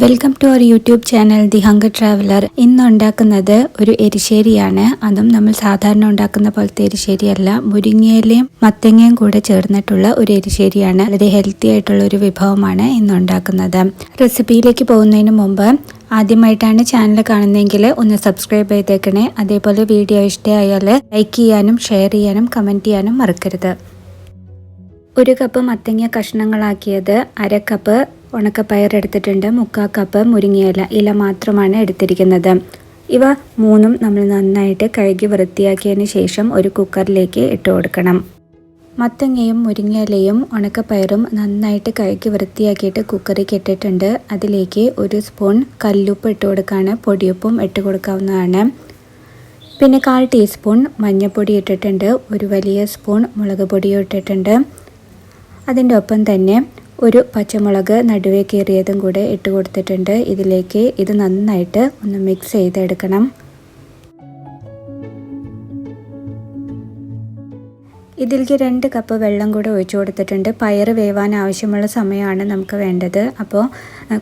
Welcome to our YouTube channel the hunger traveller. ഇന്ന് ഉണ്ടാക്കുന്നത് ഒരു എരിശ്ശേരിയാണ്. അതും നമ്മൾ സാധാരണ ഉണ്ടാക്കുന്ന പോലത്തെ എരിശ്ശേരിയല്ല, മുരിങ്ങയിലയും മത്തങ്ങയും കൂടെ ചേർന്നിട്ടുള്ള ഒരു എരിശ്ശേരിയാണ്. വളരെ ഹെൽത്തി ആയിട്ടുള്ള ഒരു വിഭവമാണ് ഇന്ന് ഉണ്ടാക്കുന്നത്. റെസിപ്പിയിലേക്ക് പോകുന്നതിന് മുമ്പ് ആദ്യമായിട്ടാണ് ചാനൽ കാണുന്നതെങ്കിൽ ഒന്ന് സബ്സ്ക്രൈബ് ചെയ്തേക്കണേ. അതേപോലെ വീഡിയോ ഇഷ്ടമായാൽ ലൈക്ക് ചെയ്യാനും ഷെയർ ചെയ്യാനും കമൻറ്റ് ചെയ്യാനും മറക്കരുത്. 1 കപ്പ് മത്തങ്ങ കഷ്ണങ്ങളാക്കിയത്, 1/2 കപ്പ് ഉണക്കപ്പയർ എടുത്തിട്ടുണ്ട്, 3/4 കപ്പ് മുരിങ്ങയില ഇല മാത്രമാണ് എടുത്തിരിക്കുന്നത്. ഇവ മൂന്നും നമ്മൾ നന്നായിട്ട് കഴുകി വൃത്തിയാക്കിയതിന് ശേഷം ഒരു കുക്കറിലേക്ക് ഇട്ട് കൊടുക്കണം. മത്തങ്ങയും മുരിങ്ങയിലയും ഉണക്കപ്പയറും നന്നായിട്ട് കഴുകി വൃത്തിയാക്കിയിട്ട് കുക്കറിൽ ഇട്ടിട്ടുണ്ട്. അതിലേക്ക് 1 സ്പൂൺ കല്ലുപ്പ് ഇട്ട് കൊടുക്കുകയാണ്. പൊടിയുപ്പും ഇട്ട് കൊടുക്കാവുന്നതാണ്. പിന്നെ 1/4 ടീസ്പൂൺ മഞ്ഞൾപ്പൊടി ഇട്ടിട്ടുണ്ട്. 1 വലിയ സ്പൂൺ മുളക് പൊടിയും ഇട്ടിട്ടുണ്ട്. അതിൻ്റെ ഒപ്പം തന്നെ 1 പച്ചമുളക് നടുവേ കീറിയതും കൂടെ ഇട്ട് കൊടുത്തിട്ടുണ്ട്. ഇതിലേക്ക് ഇത് നന്നായിട്ട് ഒന്ന് മിക്സ് ചെയ്തെടുക്കണം. ഇതിലേക്ക് 2 കപ്പ് വെള്ളം കൂടെ ഒഴിച്ചു കൊടുത്തിട്ടുണ്ട്. പയർ വേവാൻ ആവശ്യമുള്ള സമയമാണ് നമുക്ക് വേണ്ടത്. അപ്പോൾ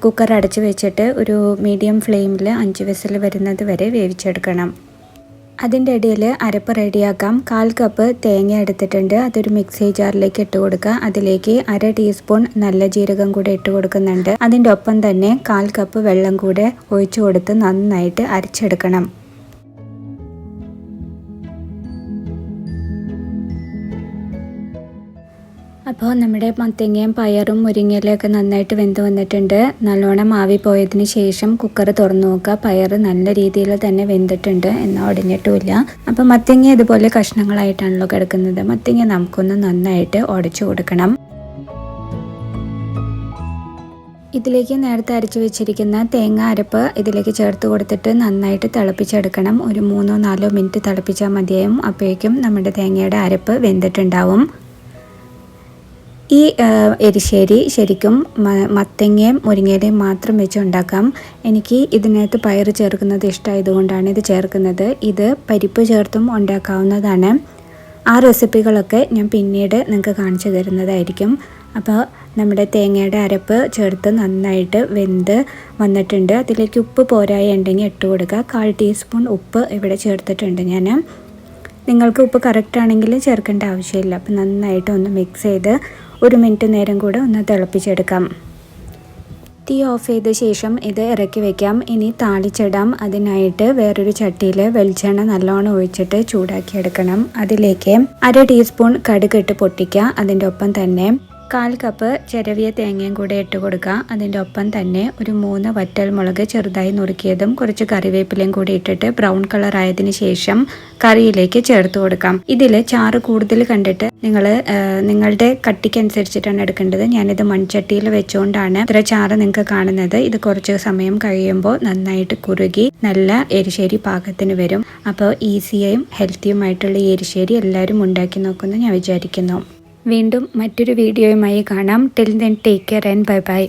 കുക്കർ അടച്ച് വെച്ചിട്ട് ഒരു മീഡിയം ഫ്ലെയിമിൽ 5 വിസിൽ വരുന്നത് വരെ വേവിച്ചെടുക്കണം. അതിൻ്റെ ഇടയിൽ അരപ്പ് റെഡിയാക്കാം. 1/4 കപ്പ് തേങ്ങ എടുത്തിട്ടുണ്ട്. അതൊരു മിക്സി ജാറിലേക്ക് ഇട്ട് കൊടുക്കുക. അതിലേക്ക് 1/2 ടീസ്പൂൺ നല്ല ജീരകം കൂടെ ഇട്ട് കൊടുക്കുന്നുണ്ട്. അതിൻ്റെ ഒപ്പം തന്നെ 1/4 കപ്പ് വെള്ളം കൂടെ ഒഴിച്ചു കൊടുത്ത് നന്നായിട്ട് അരച്ചെടുക്കണം. അപ്പോൾ നമ്മുടെ മത്തങ്ങയും പയറും മുരിങ്ങയിലൊക്കെ നന്നായിട്ട് വെന്ത് വന്നിട്ടുണ്ട്. നല്ലോണം ആവി പോയതിന് ശേഷം കുക്കർ തുറന്നു നോക്കുക. പയർ നല്ല രീതിയിൽ തന്നെ വെന്തിട്ടുണ്ട്, എന്നാൽ ഉടഞ്ഞിട്ടുമില്ല. അപ്പോൾ മത്തങ്ങ ഇതുപോലെ കഷ്ണങ്ങളായിട്ടാണല്ലോ കിടക്കുന്നത്. മത്തങ്ങ നമുക്കൊന്ന് നന്നായിട്ട് ഉടച്ചു കൊടുക്കണം. ഇതിലേക്ക് നേരത്തെ അരച്ചു വെച്ചിരിക്കുന്ന തേങ്ങ അരപ്പ് ഇതിലേക്ക് ചേർത്ത് കൊടുത്തിട്ട് നന്നായിട്ട് തിളപ്പിച്ചെടുക്കണം. ഒരു 3-4 മിനിറ്റ് തിളപ്പിച്ചാൽ മതിയായും. അപ്പോഴേക്കും നമ്മുടെ തേങ്ങയുടെ അരപ്പ് വെന്തിട്ടുണ്ടാവും. ഈ എരിശ്ശേരി ശരിക്കും മത്തങ്ങയും മുരിങ്ങയിലയും മാത്രം വെച്ച് ഉണ്ടാക്കാം. എനിക്ക് ഇതിനകത്ത് പയർ ചേർക്കുന്നത് ഇഷ്ടമായതുകൊണ്ടാണ് ഇത് ചേർക്കുന്നത്. ഇത് പരിപ്പ് ചേർത്തും ഉണ്ടാക്കാവുന്നതാണ്. ആ റെസിപ്പികളൊക്കെ ഞാൻ പിന്നീട് നിങ്ങൾക്ക് കാണിച്ചു തരുന്നതായിരിക്കും. അപ്പോൾ നമ്മുടെ തേങ്ങയുടെ അരപ്പ് ചേർത്ത് നന്നായിട്ട് വെന്ത് വന്നിട്ടുണ്ട്. അതിലേക്ക് ഉപ്പ് പോരായി ഉണ്ടെങ്കിൽ ഇട്ട് കൊടുക്കുക. 1/4 ടീസ്പൂൺ ഉപ്പ് ഇവിടെ ചേർത്തിട്ടുണ്ട് ഞാൻ. നിങ്ങൾക്ക് ഉപ്പ് കറക്റ്റാണെങ്കിൽ ചേർക്കേണ്ട ആവശ്യമില്ല. അപ്പോൾ നന്നായിട്ട് ഒന്ന് മിക്സ് ചെയ്ത് 1 മിനിറ്റ് നേരം കൂടെ ഒന്ന് തിളപ്പിച്ചെടുക്കാം. തീ ഓഫ് ചെയ്ത ശേഷം ഇത് ഇറക്കി വയ്ക്കാം. ഇനി താളിച്ചിടാം. അതിനായിട്ട് വേറൊരു ചട്ടിയിൽ വെളിച്ചെണ്ണ നല്ലോണം ഒഴിച്ചിട്ട് ചൂടാക്കിയെടുക്കണം. അതിലേക്ക് 1/2 ടീസ്പൂൺ കടുക് ഇട്ട് പൊട്ടിക്കുക. അതിൻ്റെ ഒപ്പം തന്നെ 1/4 കപ്പ് ചിരവിയ തേങ്ങയും കൂടെ ഇട്ട് കൊടുക്കുക. അതിൻ്റെ ഒപ്പം തന്നെ ഒരു 3 വറ്റൽ മുളക് ചെറുതായി നുറുക്കിയതും കുറച്ച് കറിവേപ്പിലയും കൂടി ഇട്ടിട്ട് ബ്രൗൺ കളർ ആയതിനു ശേഷം കറിയിലേക്ക് ചേർത്ത് കൊടുക്കാം. ഇതിൽ ചാറ് കൂടുതൽ കണ്ടിട്ട് നിങ്ങളുടെ കട്ടിക്കനുസരിച്ചിട്ടാണ് എടുക്കേണ്ടത്. ഞാനിത് മൺചട്ടിയിൽ വെച്ചുകൊണ്ടാണ് ഇത്ര ചാറ് നിങ്ങൾക്ക് കാണുന്നത്. ഇത് കുറച്ച് സമയം കഴിയുമ്പോൾ നന്നായിട്ട് കുറുകി നല്ല എരിശ്ശേരി പാകത്തിന് വരും. അപ്പോൾ ഈസിയായും ഹെൽത്തിയുമായിട്ടുള്ള ഈ എരിശ്ശേരി എല്ലാവരും ഉണ്ടാക്കി നോക്കുമെന്ന് ഞാൻ വിചാരിക്കുന്നു. വീണ്ടും മറ്റൊരു വീഡിയോയുമായി കാണാം. Till then take care and bye bye.